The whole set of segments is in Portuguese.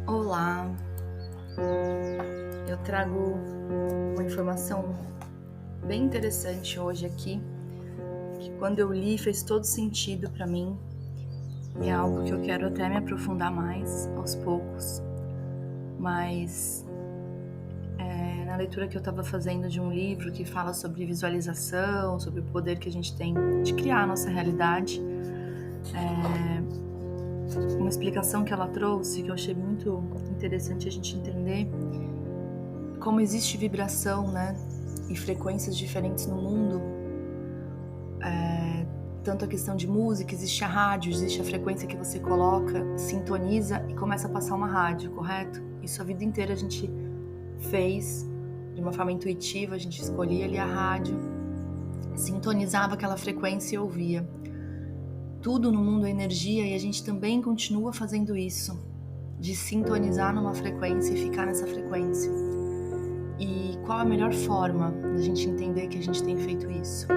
Olá, eu trago uma informação bem interessante hoje aqui, que quando eu li fez todo sentido para mim, e é algo que eu quero até me aprofundar mais aos poucos, mas na leitura que eu estava fazendo de um livro que fala sobre visualização, sobre o poder que a gente tem de criar a nossa realidade, uma explicação que ela trouxe que eu achei muito interessante a gente entender como existe vibração, né, e frequências diferentes no mundo. Tanto a questão de música, existe a rádio, existe a frequência que você coloca, sintoniza e começa a passar uma rádio, correto? Isso a vida inteira a gente fez de uma forma intuitiva, a gente escolhia ali a rádio, sintonizava aquela frequência e ouvia. Tudo no mundo é energia e a gente também continua fazendo isso, de sintonizar numa frequência e ficar nessa frequência. E qual a melhor forma da gente entender que a gente tem feito isso?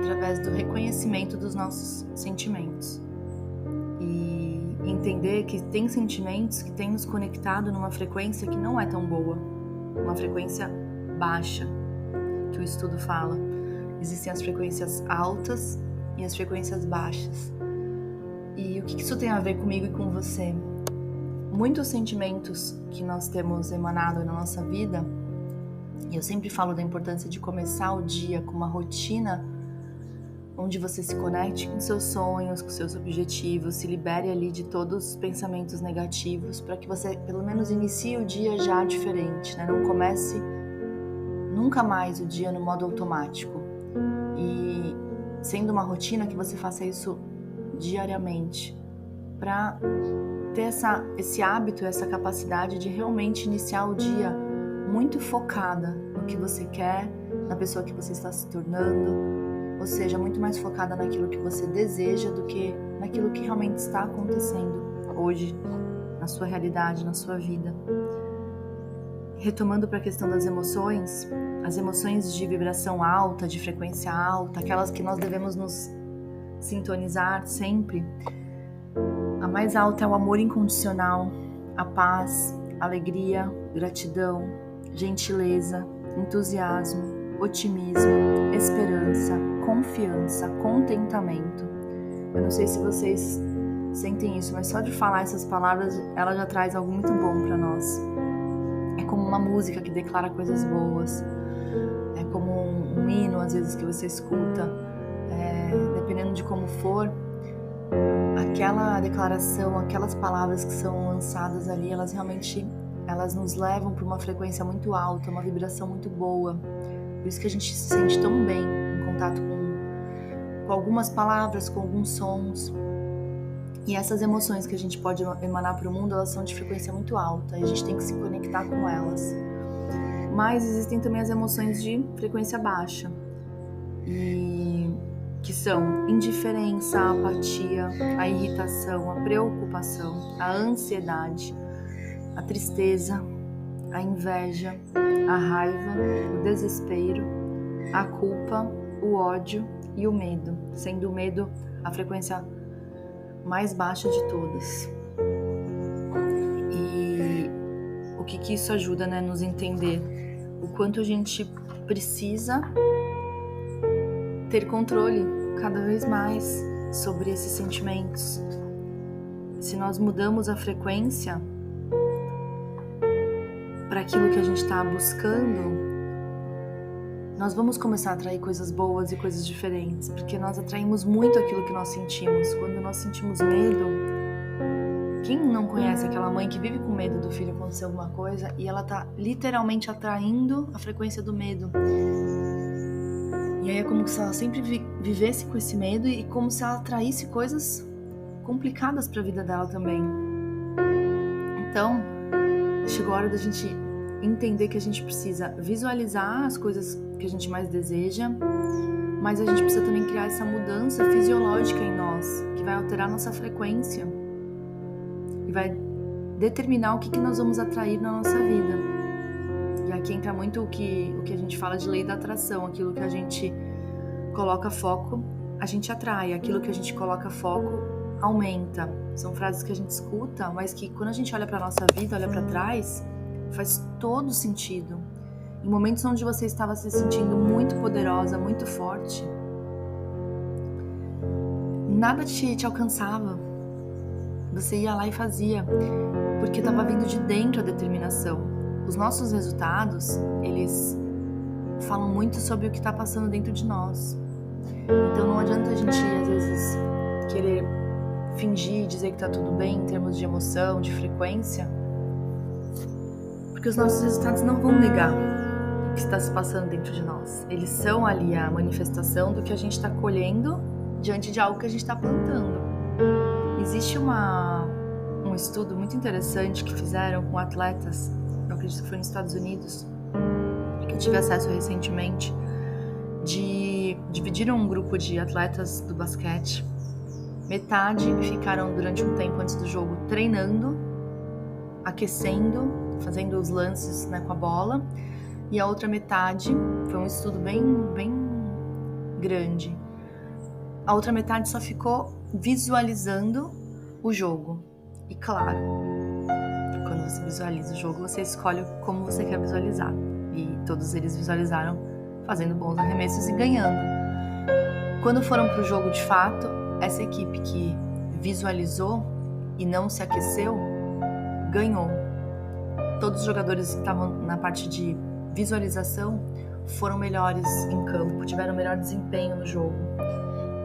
Através do reconhecimento dos nossos sentimentos. E entender que tem sentimentos que têm nos conectado numa frequência que não é tão boa, uma frequência baixa, que o estudo fala. Existem as frequências altas e as frequências baixas. E o que isso tem a ver comigo e com você? Muitos sentimentos que nós temos emanado na nossa vida, e eu sempre falo da importância de começar o dia com uma rotina onde você se conecte com seus sonhos, com seus objetivos, se libere ali de todos os pensamentos negativos, para que você pelo menos inicie o dia já diferente, né? Não comece nunca mais o dia no modo automático. E sendo uma rotina que você faça isso diariamente, para ter esse hábito, essa capacidade de realmente iniciar o dia muito focada no que você quer, na pessoa que você está se tornando, ou seja, muito mais focada naquilo que você deseja do que naquilo que realmente está acontecendo hoje, na sua realidade, na sua vida. Retomando para a questão das emoções, as emoções de vibração alta, de frequência alta, aquelas que nós devemos nos sintonizar sempre, a mais alta é o amor incondicional, a paz, alegria, gratidão, gentileza, entusiasmo, otimismo, esperança, confiança, contentamento. Eu não sei se vocês sentem isso, mas só de falar essas palavras, ela já traz algo muito bom para nós. É como uma música que declara coisas boas, é como um hino, às vezes, que você escuta, dependendo de como for, aquela declaração, aquelas palavras que são lançadas ali, elas nos levam para uma frequência muito alta, uma vibração muito boa. Por isso que a gente se sente tão bem em contato com algumas palavras, com alguns sons. E essas emoções que a gente pode emanar para o mundo, elas são de frequência muito alta, e a gente tem que se conectar com elas. Mas existem também as emoções de frequência baixa, que são indiferença, a apatia, a irritação, a preocupação, a ansiedade, a tristeza, a inveja, a raiva, o desespero, a culpa, o ódio e o medo, sendo o medo a frequência mais baixa de todas. E o que isso ajuda, né, nos entender o quanto a gente precisa ter controle cada vez mais sobre esses sentimentos. Se nós mudamos a frequência para aquilo que a gente está buscando, nós vamos começar a atrair coisas boas e coisas diferentes, porque nós atraímos muito aquilo que nós sentimos. Quando nós sentimos medo, quem não conhece aquela mãe que vive com medo do filho acontecer alguma coisa e ela tá literalmente atraindo a frequência do medo? E aí é como se ela sempre vivesse com esse medo e como se ela atraísse coisas complicadas para a vida dela também. Então, chegou a hora da gente entender que a gente precisa visualizar as coisas que a gente mais deseja, mas a gente precisa também criar essa mudança fisiológica em nós, que vai alterar nossa frequência e vai determinar o que nós vamos atrair na nossa vida. E aqui entra muito o que a gente fala de lei da atração, aquilo que a gente coloca foco, a gente atrai, aquilo que a gente coloca foco aumenta. São frases que a gente escuta, mas que quando a gente olha para nossa vida, olha para trás, faz todo sentido. Em momentos onde você estava se sentindo muito poderosa, muito forte, nada te alcançava. Você ia lá e fazia, porque estava vindo de dentro a determinação. Os nossos resultados, eles falam muito sobre o que está passando dentro de nós. Então não adianta a gente, às vezes, querer fingir, dizer que está tudo bem em termos de emoção, de frequência, porque os nossos resultados não vão negar o que está se passando dentro de nós. Eles são ali a manifestação do que a gente está colhendo diante de algo que a gente está plantando. Existe um estudo muito interessante que fizeram com atletas, eu acredito que foi nos Estados Unidos, que eu tive acesso recentemente, dividiram um grupo de atletas do basquete. Metade ficaram durante um tempo antes do jogo treinando, aquecendo, fazendo os lances, né, com a bola, e a outra metade, foi um estudo bem grande, a outra metade só ficou visualizando o jogo. E claro, quando você visualiza o jogo, você escolhe como você quer visualizar, e todos eles visualizaram fazendo bons arremessos e ganhando. Quando foram para o jogo de fato, essa equipe que visualizou e não se aqueceu, ganhou. Todos os jogadores que estavam na parte de visualização foram melhores em campo, tiveram melhor desempenho no jogo.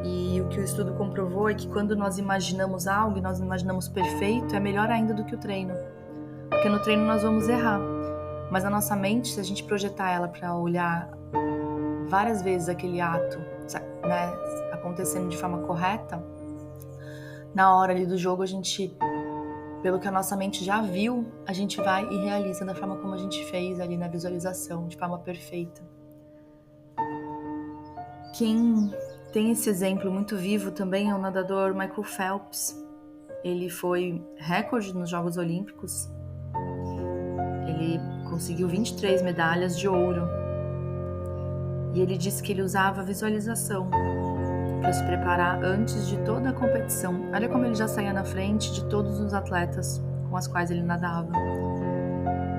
E o que o estudo comprovou é que quando nós imaginamos algo e nós imaginamos perfeito, é melhor ainda do que o treino. Porque no treino nós vamos errar. Mas a nossa mente, se a gente projetar ela para olhar várias vezes aquele ato, né, acontecendo de forma correta, na hora ali do jogo a gente, pelo que a nossa mente já viu, a gente vai e realiza da forma como a gente fez ali na visualização, de forma perfeita. Quem tem esse exemplo muito vivo também é o nadador Michael Phelps. Ele foi recorde nos Jogos Olímpicos. Ele conseguiu 23 medalhas de ouro. E ele disse que ele usava visualização para se preparar antes de toda a competição. Olha como ele já saía na frente de todos os atletas com os quais ele nadava.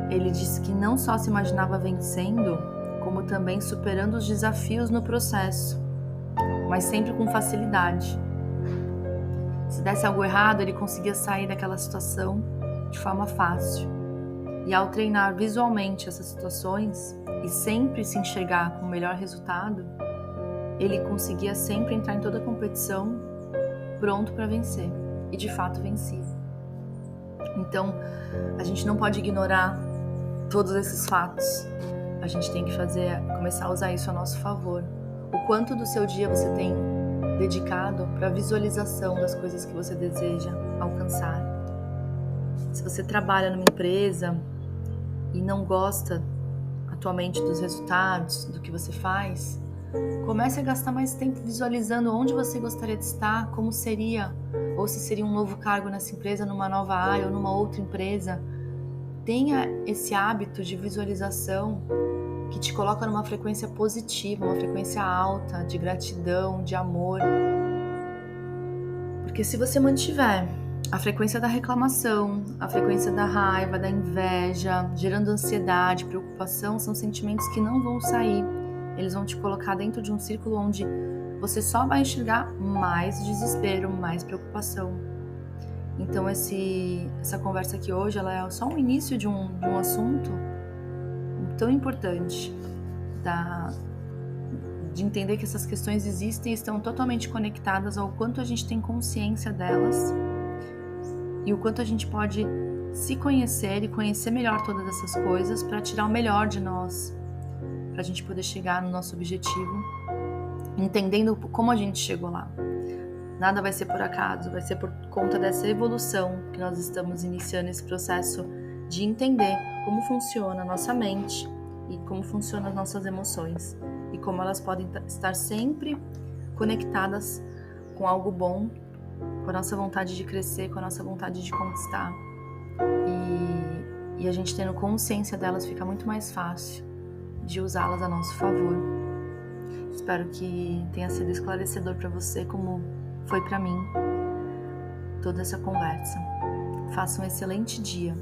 Ele disse que não só se imaginava vencendo, como também superando os desafios no processo, mas sempre com facilidade. Se desse algo errado, ele conseguia sair daquela situação de forma fácil. E ao treinar visualmente essas situações e sempre se enxergar com o melhor resultado, ele conseguia sempre entrar em toda a competição pronto para vencer. E de fato vencia. Então, a gente não pode ignorar todos esses fatos. A gente tem que começar a usar isso a nosso favor. O quanto do seu dia você tem dedicado para a visualização das coisas que você deseja alcançar. Se você trabalha numa empresa e não gosta atualmente dos resultados, do que você faz, comece a gastar mais tempo visualizando onde você gostaria de estar, como seria, ou se seria um novo cargo nessa empresa, numa nova área ou numa outra empresa. Tenha esse hábito de visualização que te coloca numa frequência positiva, uma frequência alta, de gratidão, de amor. Porque se você mantiver a frequência da reclamação, a frequência da raiva, da inveja, gerando ansiedade, preocupação, são sentimentos que não vão sair. Eles vão te colocar dentro de um círculo onde você só vai enxergar mais desespero, mais preocupação. Então essa conversa aqui hoje, ela é só um início de um assunto tão importante, de entender que essas questões existem e estão totalmente conectadas ao quanto a gente tem consciência delas e o quanto a gente pode se conhecer e conhecer melhor todas essas coisas para tirar o melhor de nós, para a gente poder chegar no nosso objetivo, entendendo como a gente chegou lá. Nada vai ser por acaso, vai ser por conta dessa evolução que nós estamos iniciando esse processo de entender como funciona a nossa mente e como funcionam as nossas emoções e como elas podem estar sempre conectadas com algo bom, com a nossa vontade de crescer, com a nossa vontade de conquistar. E a gente tendo consciência delas, fica muito mais fácil de usá-las a nosso favor. Espero que tenha sido esclarecedor para você, como foi para mim. toda essa conversa. Faça um excelente dia.